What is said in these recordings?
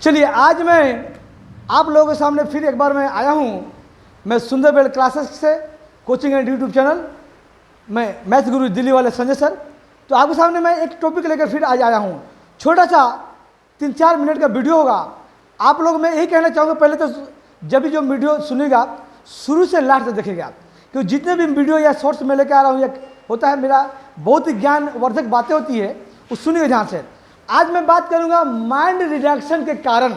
चलिए आज मैं आप लोगों के सामने फिर एक बार मैं आया हूँ। मैं सुंदरबेल क्लासेस से कोचिंग एंड यूट्यूब चैनल, मैं मैथ गुरु दिल्ली वाले संजय सर। तो आपके सामने मैं एक टॉपिक लेकर फिर आज आया हूँ। छोटा सा 3-4 मिनट का वीडियो होगा। आप लोग मैं यही कहना चाहूँगा, पहले तो जब भी जो वीडियो सुनेगा शुरू से लास्ट तक देखेगा, क्योंकि जितने भी वीडियो या शॉर्ट्स में लेकर आ रहा हूँ या होता है मेरा बहुत ही ज्ञानवर्धक बातें होती है, वो सुनिए ध्यान से। आज मैं बात करूँगा माइंड रिडक्शन के कारण,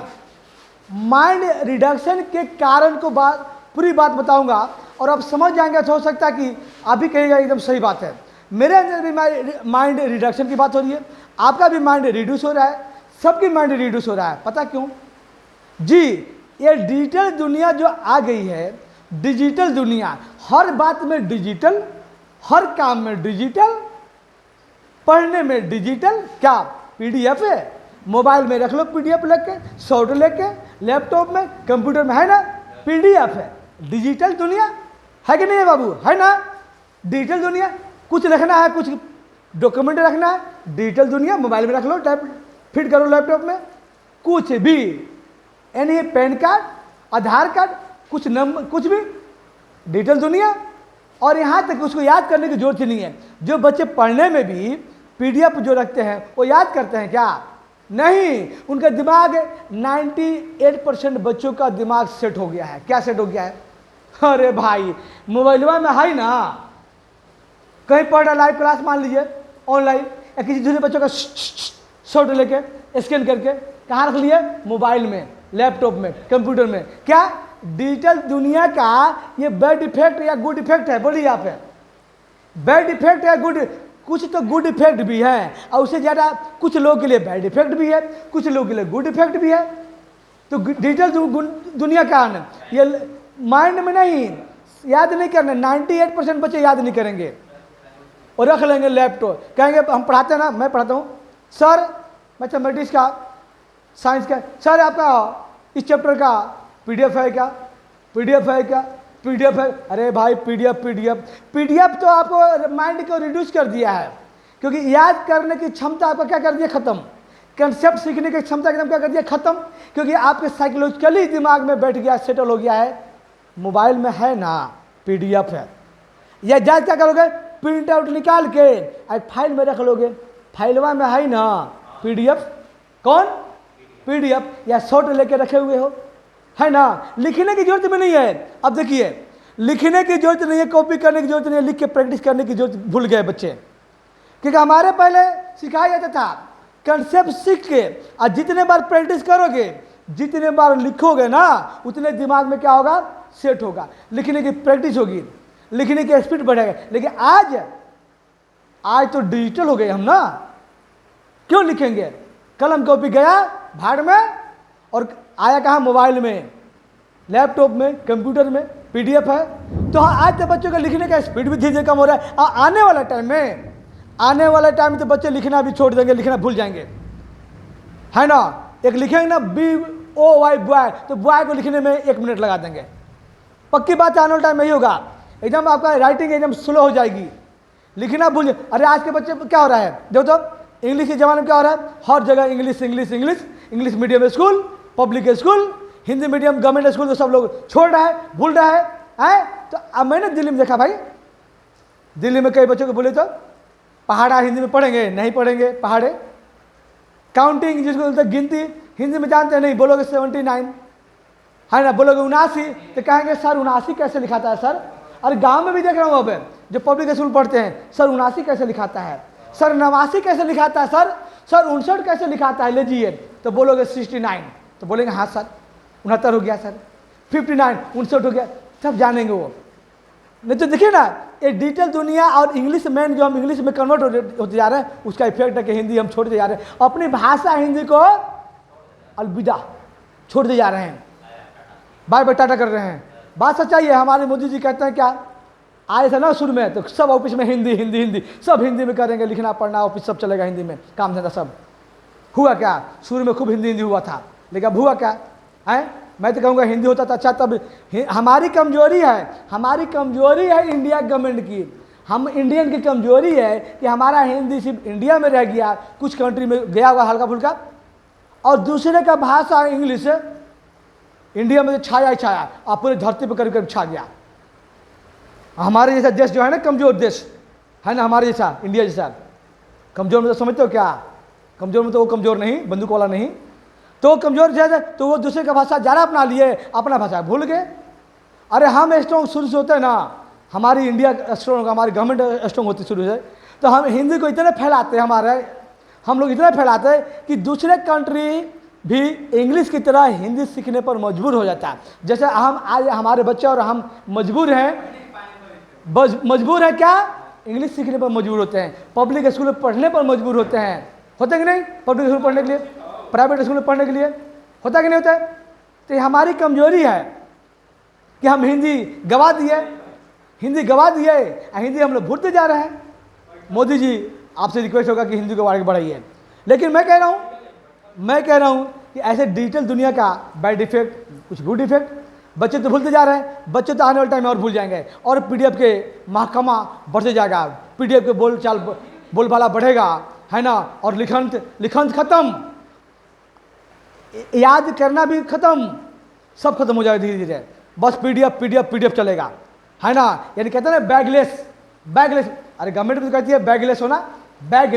माइंड रिडक्शन के कारण को पूरी बात बताऊंगा और आप समझ जाएंगे। तो हो सकता है कि आप भी कहेंगे एकदम सही बात है, मेरे अंदर भी माइंड रिडक्शन की बात हो रही है, आपका भी माइंड रिड्यूस हो रहा है, सबकी माइंड रिड्यूस हो रहा है। पता क्यों जी? ये डिजिटल दुनिया जो आ गई है, डिजिटल दुनिया, हर बात में डिजिटल, हर काम में डिजिटल, पढ़ने में डिजिटल। क्या पीडीएफ है, मोबाइल में रख लो पीडीएफ लेके, शॉर्ट लेके, लैपटॉप में, कंप्यूटर में, है ना पीडीएफ है। डिजिटल दुनिया है कि नहीं है बाबू? है ना डिजिटल दुनिया। कुछ लिखना है, कुछ डॉक्यूमेंट रखना है, डिजिटल दुनिया, मोबाइल में रख लो, टाइप फिट करो लैपटॉप में, कुछ भी, यानी पैन कार्ड, आधार कार्ड, कुछ नंबर, कुछ भी डिजिटल दुनिया। और यहाँ तक उसको याद करने की जरूरत ही नहीं है। जो बच्चे पढ़ने में भी पीडीएफ जो रखते हैं वो याद करते हैं क्या? नहीं, उनका दिमाग 98% बच्चों का दिमाग सेट हो गया है। क्या सेट हो गया है? अरे भाई मोबाइलवा में है ना, कहीं पढ़ रहा लाइव क्लास मान लीजिए ऑनलाइन, या किसी दूसरे बच्चों का शॉट लेके स्कैन करके कहाँ रख लिए? मोबाइल में, लैपटॉप में, कंप्यूटर में। क्या डिजिटल दुनिया का ये बैड इफेक्ट या गुड इफेक्ट है? बोलिए आप, है बैड इफेक्ट है गुड? कुछ तो गुड इफेक्ट भी है और उससे ज़्यादा कुछ लोगों के लिए बैड इफेक्ट भी है, कुछ लोगों के लिए गुड इफेक्ट भी है। तो डिजिटल दुनिया का है, ये माइंड में नहीं, याद नहीं करना। 98% बच्चे याद नहीं करेंगे और रख लेंगे लैपटॉप। कहेंगे हम पढ़ाते हैं ना, मैं पढ़ाता हूँ सर मैथमेटिक्स का, साइंस का, सर आपका इस चैप्टर का पीडीएफ है क्या? पीडीएफ है क्या? पीडीएफ है। अरे भाई पीडीएफ पीडीएफ पीडीएफ तो आपको माइंड को रिड्यूस कर दिया है, क्योंकि याद करने की क्षमता आपका क्या कर दिया? खत्म। कंसेप्ट सीखने की क्षमता एकदम क्या कर दिया? खत्म। क्योंकि आपके साइकोलॉजिकली दिमाग में बैठ गया, सेटल हो गया है। मोबाइल में है ना पीडीएफ है, या जाए क्या करोगे? प्रिंट आउट निकाल के फाइल में रख लोगे, फाइलवा में है ना पीडीएफ। कौन? पीडीएफ या शॉर्ट लेके रखे हुए हो, है ना। लिखने की जरूरत भी नहीं है। अब देखिए, लिखने की जरूरत नहीं है, कॉपी करने की जरूरत नहीं है, लिख के प्रैक्टिस करने की जरूरत भूल गए बच्चे। क्योंकि हमारे पहले सिखाया जाता था कंसेप्ट सीख के, और जितने बार प्रैक्टिस करोगे, जितने बार लिखोगे ना, उतने दिमाग में क्या होगा? सेट होगा, लिखने की प्रैक्टिस होगी, लिखने की स्पीड बढ़ेगा। लेकिन आज तो डिजिटल हो गए हम ना, क्यों लिखेंगे? कलम कॉपी गया भाड़ में और आया कहाँ? मोबाइल में, लैपटॉप में, कंप्यूटर में पीडीएफ है। तो आज तो बच्चों का लिखने का स्पीड भी धीरे धीरे कम हो रहा है। और आने वाला टाइम में तो बच्चे लिखना भी छोड़ देंगे, लिखना भूल जाएंगे, है ना। एक लिखेंगे ना BOY बॉय, तो बॉय को लिखने में 1 मिनट लगा देंगे। पक्की बात है, आने वाला टाइम यही होगा, एकदम आपका राइटिंग एकदम स्लो हो जाएगी, लिखना भूल। अरे आज के बच्चे क्या हो रहा है? देखो तो इंग्लिश के ज़माने में क्या हो रहा है? हर जगह English English English, English medium school, public school, Hindi medium government school, तो सब लोग छोड़ रहा है, भूल रहा है। तो अब मैंने दिल्ली में देखा भाई, दिल्ली में कई बच्चों को बोले तो पहाड़ा हिंदी में पढ़ेंगे, नहीं पढ़ेंगे पहाड़े। काउंटिंग जिसको बोलते गिनती, हिंदी में जानते नहीं, बोलोगे 79, है ना, बोलोगे 79, तो कहेंगे सर 79 कैसे लिखाता है सर? अरे गांव में भी देख रहा हूँ अब, जो पब्लिक स्कूल पढ़ते हैं, सर 79 कैसे लिखाता है? सर 89 कैसे लिखाता है? सर 59 कैसे लिखाता है? लीजिए, तो बोलोगे 69, तो बोलेंगे हाँ सर 69 हो गया, सर 59, 59 हो गया, सब जानेंगे वो। नहीं तो देखिए ना, ये डिजिटल दुनिया और इंग्लिश मैन जो हम इंग्लिश में कन्वर्ट होते जा रहे हैं, उसका इफेक्ट है कि हिंदी हम छोड़ते जा रहे हैं, अपनी भाषा हिंदी को अलविदा छोड़ते जा रहे हैं, बाय बाय टाटा कर रहे हैं। बात सच्चाई है। हमारे मोदी जी कहते हैं क्या, आए थे ना शुरू में तो सब ऑफिस में हिंदी हिंदी हिंदी, सब हिंदी में करेंगे, लिखना पढ़ना ऑफिस सब चलेगा हिंदी में, काम धंधा सब। हुआ क्या? शुरू में खूब हिंदी हिंदी हुआ था, लेकिन अब हुआ क्या है? मैं तो कहूँगा हिंदी होता था अच्छा। तब हमारी कमजोरी है इंडिया गवर्नमेंट की, हम इंडियन की कमजोरी है कि हमारा हिंदी सिर्फ इंडिया में रह गया, कुछ कंट्री में गया हुआ हल्का फुल्का, और दूसरे का भाषा इंग्लिश इंडिया में तो छाया ही छाया, आप पूरी धरती पर करीब करीब छा गया। हमारे जैसा देश जो है ना, कमजोर देश है ना, हमारे जैसा इंडिया जैसा कमजोर में तो समझते हो क्या, कमजोर में तो वो कमजोर नहीं, बंदूक वाला नहीं, तो कमजोर जैसे तो वो दूसरे का भाषा ज़्यादा अपना लिए, अपना भाषा भूल गए। अरे हम स्ट्रॉन्ग शुरू से होते हैं ना, हमारी इंडिया स्ट्रॉन्ग, हमारी गवर्नमेंट स्ट्रॉन्ग होती शुरू से, तो हम हिंदी को इतने फैलाते हैं, हम लोग इतना फैलाते हैं कि दूसरे कंट्री भी इंग्लिश की तरह हिंदी सीखने पर मजबूर हो जाता है। जैसे हम आज हमारे बच्चे और हम मजबूर हैं, मजबूर है क्या, इंग्लिश सीखने पर मजबूर होते हैं, पब्लिक स्कूल में पढ़ने पर मजबूर होते हैं, होते कि नहीं, पब्लिक स्कूल पढ़ने के लिए, प्राइवेट स्कूल में पढ़ने के लिए, होता कि नहीं होता है। तो ये हमारी कमजोरी है कि हम हिंदी गवा दिए, हिंदी हम लोग भूलते जा रहे हैं। मोदी जी आपसे रिक्वेस्ट होगा कि हिंदी को आगे बढ़ाइए, लेकिन मैं कह रहा हूँ कि ऐसे डिजिटल दुनिया का बैड इफेक्ट, कुछ गुड इफेक्ट, बच्चे तो भूलते जा रहे हैं, बच्चे तो आने वाले टाइम में और भूल जाएंगे, और पीडीएफ के महकमा बढ़ते जाएगा, पीडीएफ के बोलबाला बढ़ेगा, है ना, और लिखन खत्म, याद करना भी खत्म, सब खत्म हो जाएगा धीरे धीरे, बस पीडीएफ चलेगा, है ना। यानी कहते हैं ना बैगलेस, अरे गवर्नमेंट भी तो कहती है बैगलेस होना, बैग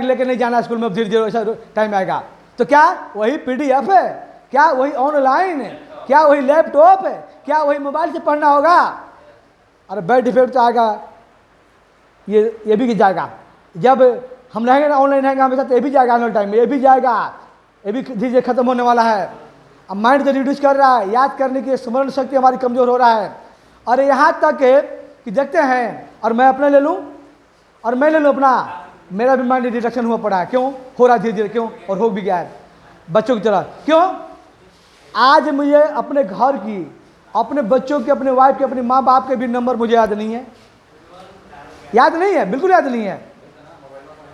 लेके नहीं जाना स्कूल में, अब धीरे धीरे ऐसा टाइम आएगा। तो क्या वही पीडीएफ है, क्या वही ऑनलाइन है, क्या वही लैपटॉप है, क्या वही मोबाइल से पढ़ना होगा। अरे बैड इफेक्ट तो आएगा, ये भी जाएगा, जब हम रहेंगे ना ऑनलाइन रहेंगे हमेशा, तो ये भी जाएगा आने वाले टाइम में, ये भी जाएगा, ये भी धीरे धीरे खत्म होने वाला है। अब माइंड तो रिड्यूस कर रहा है, याद करने की स्मरण शक्ति हमारी कमजोर हो रहा है। और यहाँ तक कि देखते हैं, और मैं अपने ले लूँ अपना, मेरा भी माइंड रिडक्शन हुआ पड़ा है, क्यों हो रहा है धीरे धीरे, क्यों, और हो भी गया है बच्चों की तरह, क्यों। आज मुझे अपने घर की, अपने बच्चों के, अपने वाइफ के, अपने माँ बाप के भी नंबर मुझे याद नहीं है, बिल्कुल याद नहीं है,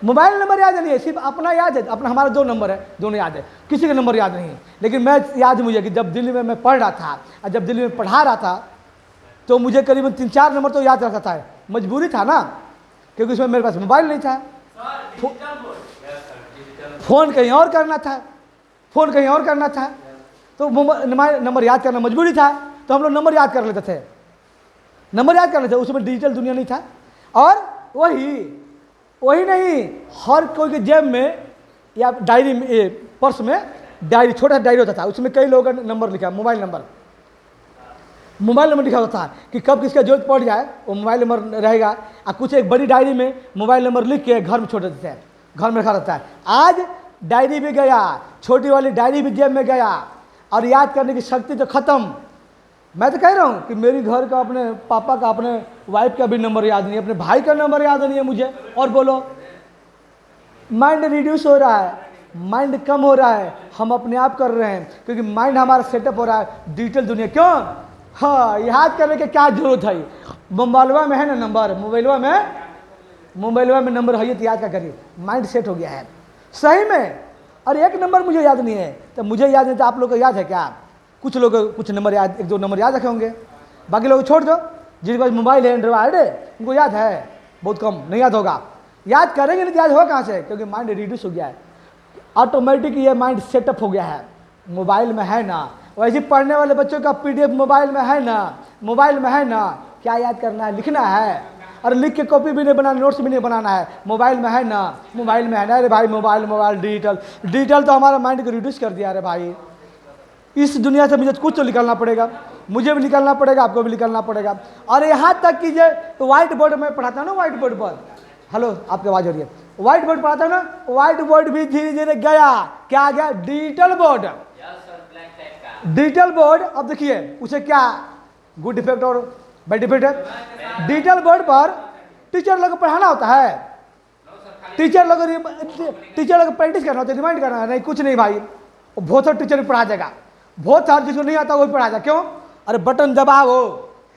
मोबाइल नंबर याद नहीं है, सिर्फ अपना याद है, अपना हमारा 2 नंबर है, दोनों याद है, किसी का नंबर याद नहीं है। लेकिन मैं याद मुझे कि जब दिल्ली में मैं पढ़ रहा था और जब दिल्ली में पढ़ा रहा था, तो मुझे करीबन 3-4 नंबर तो याद रखा था, मजबूरी था ना, क्योंकि उसमें मेरे पास मोबाइल नहीं था, फोन कहीं और करना था, तो नंबर याद करना मजबूरी था, तो हम लोग नंबर याद कर लेते थे, उसमें डिजिटल दुनिया नहीं था। और वही नहीं, हर कोई के जेब में या डायरी में, पर्स में डायरी, छोटा डायरी होता था, उसमें कई लोगों का नंबर लिखा, मोबाइल नंबर लिखा होता था कि कब किसका जरूरत पड़ जाए वो मोबाइल नंबर रहेगा। और कुछ एक बड़ी डायरी में मोबाइल नंबर लिख के घर में छोड़ देते हैं, घर में रखा रहता है। आज डायरी भी गया, छोटी वाली डायरी भी जेब में गया, और याद करने की शक्ति तो खत्म। मैं तो कह रहा हूँ कि मेरी घर का, अपने पापा का, अपने वाइफ का भी नंबर याद नहीं है, अपने भाई का नंबर याद नहीं है मुझे, और बोलो माइंड रिड्यूस हो रहा है, माइंड कम हो रहा है, हम अपने आप कर रहे हैं, क्योंकि माइंड हमारा सेटअप हो रहा है डिजिटल दुनिया। क्यों, हाँ, याद करने की क्या जरूरत है, मोबाइलवा में है ना नंबर, मोबाइलवा में नंबर है, तो याद क्या करिए, माइंड सेट हो गया है सही में। और एक नंबर मुझे याद नहीं है, तो मुझे याद नहीं, तो आप लोग को याद है क्या, कुछ लोग कुछ नंबर याद, 1-2 नंबर याद रखे होंगे, बाकी लोग छोड़ दो, जिसके पास मोबाइल है एंड्रॉइड है उनको याद है, बहुत कम, नहीं याद होगा, याद करेंगे नहीं तो याद होगा कहाँ से, क्योंकि माइंड रिड्यूस हो गया है, ऑटोमेटिक ये माइंड सेटअप हो गया है, मोबाइल में है ना। वैसे पढ़ने वाले बच्चों का पीडीएफ मोबाइल में है ना, क्या याद करना है, लिखना है, और लिख के कॉपी भी नहीं बनाना, नोट्स भी नहीं बनाना है, मोबाइल में है ना। अरे भाई मोबाइल डिजिटल तो हमारा माइंड को रिड्यूस कर दिया। अरे भाई इस दुनिया से मुझे कुछ तो निकालना पड़ेगा, मुझे भी निकालना पड़ेगा, आपको भी निकालना पड़ेगा। और यहाँ तक कि जो व्हाइट बोर्ड में पढ़ाता हूँ ना, व्हाइट बोर्ड पर, हेलो आपकी आवाज़ हो रही है, व्हाइट बोर्ड पढ़ाता हूँ ना, व्हाइट बोर्ड भी धीरे धीरे गया, क्या आ गया, डिजिटल बोर्ड। अब देखिए उसे क्या गुड इफेक्ट और बैड इफेक्ट है। डिजिटल बोर्ड पर टीचर लोग को पढ़ाना होता है, टीचर लोग प्रैक्टिस करना होता है, रिमाइंड करना है, नहीं कुछ नहीं भाई, बहुत सारे टीचर भी पढ़ा जाएगा, बहुत सारे जिसको नहीं आता वो भी पढ़ा जाएगा। क्यों, अरे बटन दबाओ,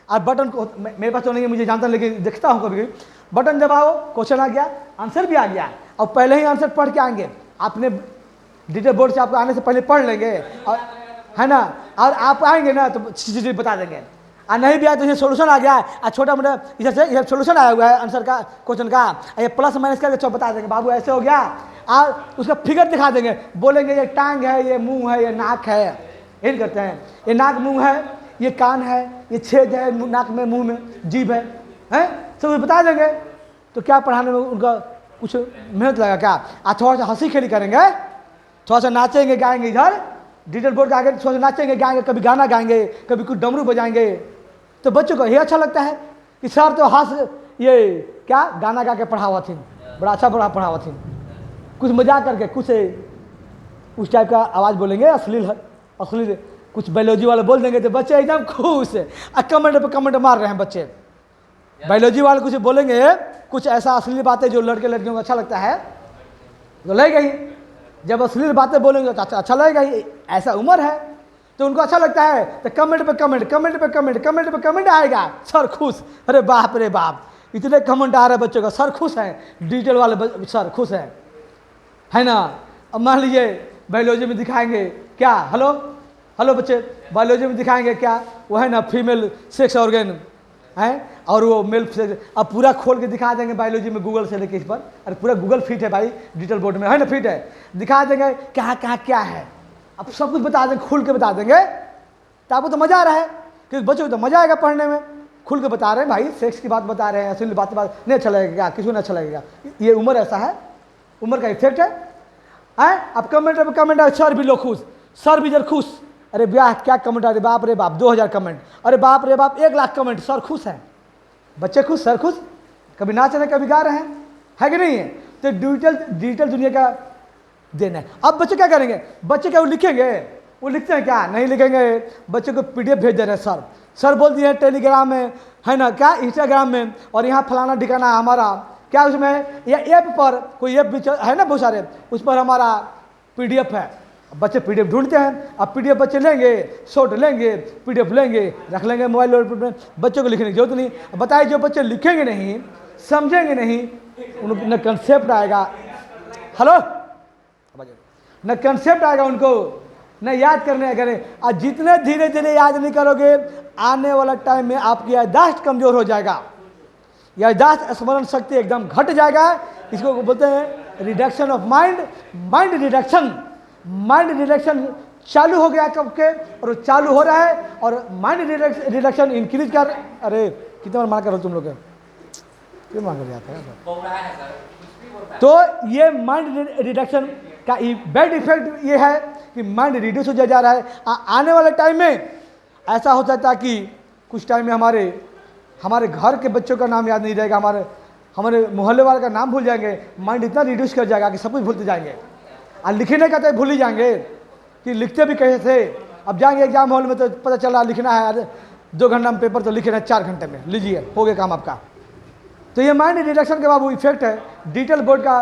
और बटन को मेरे पास तो नहीं है, मुझे जानता, लेकिन देखता हूँ कभी, बटन दबाओ, क्वेश्चन आ गया, आंसर भी आ गया, और पहले ही आंसर पढ़ के आएंगे, आपने डिजिटल बोर्ड से आपको आने से पहले पढ़ लेंगे, और है ना, और आप आएंगे ना तो चीज़ बता देंगे, और नहीं भी आए तो ये सोल्यूशन आ गया है, और छोटा मोटा इधर से इधर सोल्यूशन आया हुआ है आंसर का, क्वेश्चन का, ये प्लस माइनस करके सब बता देंगे, बाबू ऐसे हो गया, उसका फिगर दिखा देंगे, बोलेंगे ये टांग है, ये मुंह है, ये नाक है, यही करते हैं। ये नाक मुंह है, ये कान है, ये छेद है नाक में, मुंह में, जीभ है, सब कुछ बता देंगे। तो क्या पढ़ाने में उनका कुछ मेहनत लगा क्या? थोड़ा सा हंसी खेली करेंगे, थोड़ा सा नाचेंगे गाएंगे, इधर डिजिटल बोर्ड के आगे थोड़ा सा नाचेंगे गाएंगे, कभी गाना गाएंगे, कभी कुछ डमरू बजाएंगे, तो बच्चों को ये अच्छा लगता है कि सर तो ये क्या गाना गा के पढ़ावा थी, बड़ा अच्छा पढ़ावा थी, कुछ मजाक करके कुछ उस टाइप का आवाज़ बोलेंगे, अश्लील कुछ बायोलॉजी वाले बोल देंगे तो बच्चे एकदम खुश है, कमेंट पे कमेंट मार रहे हैं बच्चे। बायोलॉजी वाले कुछ बोलेंगे, कुछ ऐसा अश्लील बातें जो लड़के लड़कियों को अच्छा लगता है तो लगेगा ही, जब अश्लील बातें बोलेंगे तो अच्छा लगेगा ही, ऐसा उम्र है तो उनको अच्छा लगता है, तो कमेंट पे कमेंट आएगा, सर खुश, अरे बाप रे बाप इतने कमेंट आ रहे हैं बच्चों का, सर खुश है, डिजिटल वाले सर खुश है ना। अब मान लीजिए बायोलॉजी में दिखाएंगे क्या, हेलो बच्चे, बायोलॉजी में दिखाएंगे क्या, वो है ना फीमेल सेक्स ऑर्गन है, और वो मेल सेक्स, अब पूरा खोल के दिखा देंगे बायोलॉजी में, गूगल से लेके इस पर, अरे पूरा गूगल फिट है भाई, डिजिटल बोर्ड में है ना, फिट है, दिखा देंगे कहाँ क्या है, अब सब कुछ बता देंगे, खुल के बता देंगे, तो आपको तो मजा आ रहा है, क्योंकि बच्चों को तो मजा आएगा पढ़ने में, खुल के बता रहे हैं भाई, सेक्स की बात बता रहे हैं, अश्लील बात नहीं अच्छा लगेगा, किसी को नहीं अच्छा लगेगा, ये उम्र ऐसा है, उम्र का इफेक्ट है। अब कमेंट है, सर भी लोग खुश, सर भी जर खुश, अरे ब्याह क्या कमेंट आ रहे, बाप रे बाप 2000 कमेंट, अरे बाप रे बाप 1 लाख कमेंट, सर खुश है, बच्चे खुश, सर खुश, कभी नाच रहे कभी गा रहे हैं, है कि नहीं है। तो डिजिटल दुनिया का देना है। अब बच्चे क्या करेंगे, बच्चे क्या वो लिखेंगे, वो लिखते हैं क्या, नहीं लिखेंगे, बच्चे को PDF भेज दे रहे हैं सर बोल दिए टेलीग्राम में, है ना क्या, इंस्टाग्राम में, और यहाँ फलाना ठिकाना हमारा क्या उसमें, या ऐप पर कोई ऐप भी है ना बहुत सारे, उस पर हमारा PDF है, बच्चे PDF ढूंढते हैं, अब PDF बच्चे लेंगे, शॉर्ट लेंगे, PDF लेंगे, रख लेंगे मोबाइल में, बच्चों को लिखने की जरूरत नहीं। बताइए जो बच्चे लिखेंगे नहीं, समझेंगे नहीं, उनको न कंसेप्ट आएगा, न कंसेप्ट आएगा उनको, न याद करने करें, और जितने धीरे धीरे याद नहीं करोगे, आने वाला टाइम में आपकी याददाश्त कमजोर हो जाएगा, याददाश्त स्मरण शक्ति एकदम घट जाएगा। इसको बोलते हैं रिडक्शन ऑफ माइंड रिडक्शन चालू हो गया कब के, और चालू हो रहा है, और माइंड रिडक्शन इंक्रीज कर, अरे कितना मार कर तुम लोग क्यों मार कर जाता है। तो ये माइंड रिडक्शन का बैड इफेक्ट ये है कि माइंड रिड्यूस हो जा रहा है। आने वाले टाइम में ऐसा हो सकता है कि कुछ टाइम में हमारे घर के बच्चों का नाम याद नहीं रहेगा, हमारे मोहल्ले वाले का नाम भूल जाएंगे, माइंड इतना रिड्यूस कर जाएगा कि सब कुछ भूलते जाएंगे, और लिखने का तो भूल ही जाएंगे कि लिखते भी कैसे थे। अब जाएंगे एग्जाम हॉल में तो पता चल रहा लिखना है 2 घंटा में पेपर, तो लिख रहे हैं 4 घंटे में, लीजिए हो गया काम आपका। तो ये माइंड रिडक्शन के बाबू इफेक्ट है डिजिटल बोर्ड का,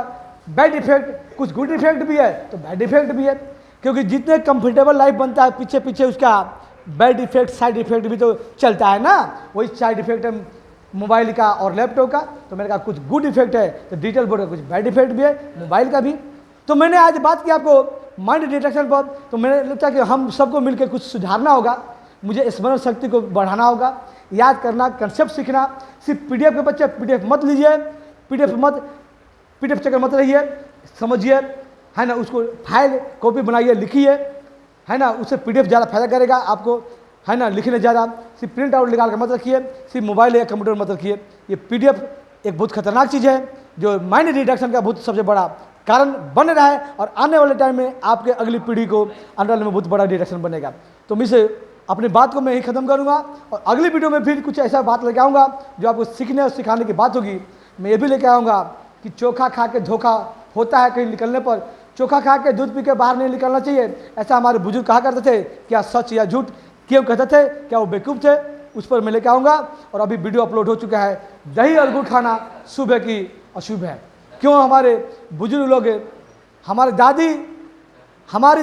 बैड इफेक्ट, कुछ गुड इफेक्ट भी है तो बैड इफेक्ट भी है, क्योंकि जितने कंफर्टेबल लाइफ बनता है पीछे उसका बैड इफेक्ट, साइड इफेक्ट भी तो चलता है ना। वही साइड इफेक्ट है मोबाइल का और लैपटॉप का, तो मैंने कहा कुछ गुड इफेक्ट है, तो डिजिटल बोर्ड का कुछ बैड इफेक्ट भी है, मोबाइल का भी। तो मैंने आज बात की आपको माइंड डिटेक्शन पर, तो मैंने लगता है कि हम सबको मिलकर कुछ सुधारना होगा, मुझे स्मरण शक्ति को बढ़ाना होगा, याद करना, कंसेप्ट सीखना। सिर्फ PDF के बच्चे PDF मत लीजिए, PDF चक्कर मत रहिए, समझिए, है ना, उसको फाइल कॉपी बनाइए, लिखिए, है ना, उससे PDF ज़्यादा फायदा करेगा आपको, है ना, लिखने ज़्यादा। सिर्फ प्रिंट आउट निकाल कर मत रखिए, सिर्फ मोबाइल या कंप्यूटर मत रखिए। ये PDF एक बहुत खतरनाक चीज़ है जो माइंड रिडक्शन का बहुत सबसे बड़ा कारण बन रहा है, और आने वाले टाइम में आपके अगली पीढ़ी को आने वाले में बहुत बड़ा डिडक्शन बनेगा। तो मैं से अपनी बात को मैं यही ख़त्म करूँगा, और अगली वीडियो में फिर कुछ ऐसा बात लेके आऊँगा जो आपको सीखने और सिखाने की बात होगी। मैं ये भी लेके आऊँगा कि चोखा खा के धोखा होता है कहीं निकलने पर, चोखा खा के दूध पी के बाहर नहीं निकलना चाहिए, ऐसा हमारे बुजुर्ग कहा करते थे। क्या सच या झूठ क्यों कहते थे, क्या वो बेवकूफ़ थे, उस पर मैं लेके आऊँगा। और अभी वीडियो अपलोड हो चुका है, दही और गुड़ खाना शुभ है कि अशुभ है। क्यों हमारे बुजुर्ग लोग, हमारी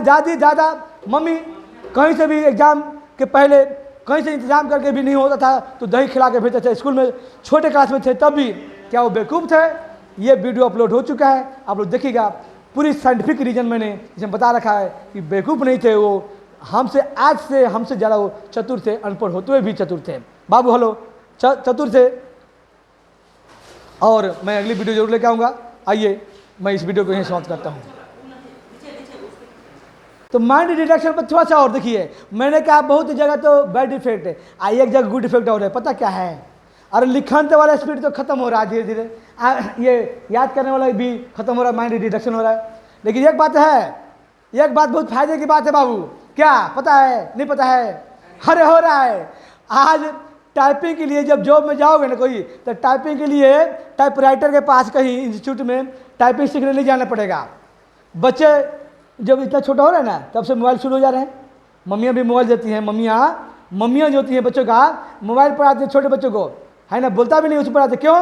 दादी दादा मम्मी कहीं से भी एग्ज़ाम के पहले कहीं से इंतजाम करके भी नहीं होता था तो दही खिला के भेजते थे स्कूल में, छोटे क्लास में थे तब भी। क्या वो बेवकूफ़ थे? ये वीडियो अपलोड हो चुका है, आप लोग देखिएगा। पूरी साइंटिफिक रीजन मैंने इसमें बता रखा है कि बेवकूफ़ नहीं थे वो, हमसे ज़्यादा वो चतुर थे, अनपढ़ होते हुए भी चतुर थे। बाबू हेलो चतुर थे। और मैं अगली वीडियो जरूर लेके आऊँगा। आइए मैं इस वीडियो को यहीं समाप्त करता हूँ। तो माइंड डिडक्शन पर थोड़ा सा और देखिए, मैंने कहा बहुत जगह तो बैड इफेक्ट है, एक जगह गुड इफेक्ट और है। पता क्या है? अरे लिखनते वाला स्पीड तो खत्म हो रहा है धीरे धीरे, ये याद करने वाला भी खत्म हो रहा है, माइंड डिडक्शन हो रहा है। लेकिन एक बात है, एक बात बहुत फायदे की बात है बाबू, क्या पता है? नहीं पता है? अरे हो रहा है। आज टाइपिंग के लिए जब जॉब में जाओगे ना कोई, तो टाइपिंग के लिए टाइपराइटर के पास कहीं इंस्टीट्यूट में टाइपिंग सीखने नहीं जाना पड़ेगा। बच्चे जब इतना छोटा हो रहा है ना, तब से मोबाइल शुरू हो जा रहे हैं। मम्मियाँ भी मोबाइल देती हैं, मम्मियाँ जो होती हैं बच्चों का मोबाइल पढ़ाती हैं छोटे बच्चों को, है ना, बोलता भी नहीं उसे पढ़ाते। क्यों?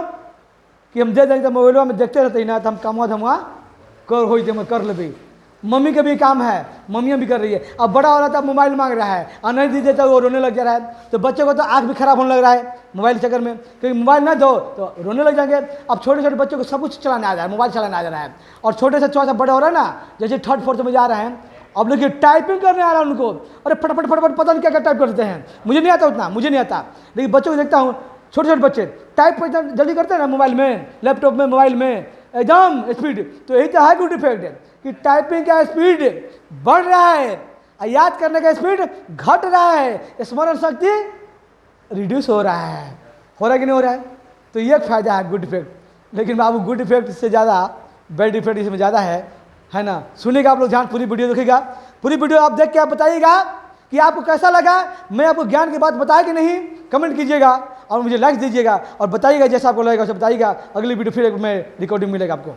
कि हम दे देंगे तो मोबाइल में देखते रहते हैं ना, तो हम कमा धमा कर ले। मम्मी का भी काम है, मम्मियाँ भी कर रही है। अब बड़ा हो रहा था मोबाइल मांग रहा है और नहीं दी देता वो रोने लग जा रहा है। तो बच्चे को तो आँख भी खराब होने लग रहा है मोबाइल के चक्कर में, क्योंकि मोबाइल ना दो तो रोने लग जाएंगे। अब छोटे छोटे बच्चों को सब कुछ चलाने आ जा रहा है, मोबाइल चलाने आ जा रहा है। और छोटे से थोड़ा सा बड़ा हो रहा है ना, जैसे थर्ड फोर्थ में जा रहे हैं, अब देखिए टाइपिंग करने आ रहा है उनको। अरे फटाफट फटाफट पता नहीं क्या क्या टाइप करते हैं, मुझे नहीं आता उतना, मुझे नहीं आता। लेकिन बच्चों को देखता हूँ, छोटे छोटे बच्चे टाइप इतना जल्दी करते हैं ना मोबाइल में, लैपटॉप में, मोबाइल में, एकदम स्पीड। तो यही तो है गुड इफेक्ट कि टाइपिंग का स्पीड बढ़ रहा है, याद करने का स्पीड घट रहा है, स्मरण शक्ति रिड्यूस हो रहा है। हो रहा है कि नहीं हो रहा है? तो ये फायदा है गुड इफेक्ट। लेकिन बाबू गुड इफेक्ट से ज़्यादा बैड इफेक्ट इसमें ज़्यादा है ना। सुनिएगा आप लोग, ध्यान पूरी वीडियो देखिएगा। पूरी वीडियो आप देख के आप बताइएगा कि आपको कैसा लगा। मैं आपको ज्ञान की बात बताया कि नहीं, कमेंट कीजिएगा और मुझे लाइक दीजिएगा और बताइएगा जैसा आपको लगेगा उसे बताइएगा। अगली वीडियो फिर मैं रिकॉर्डिंग मिलेगा आपको।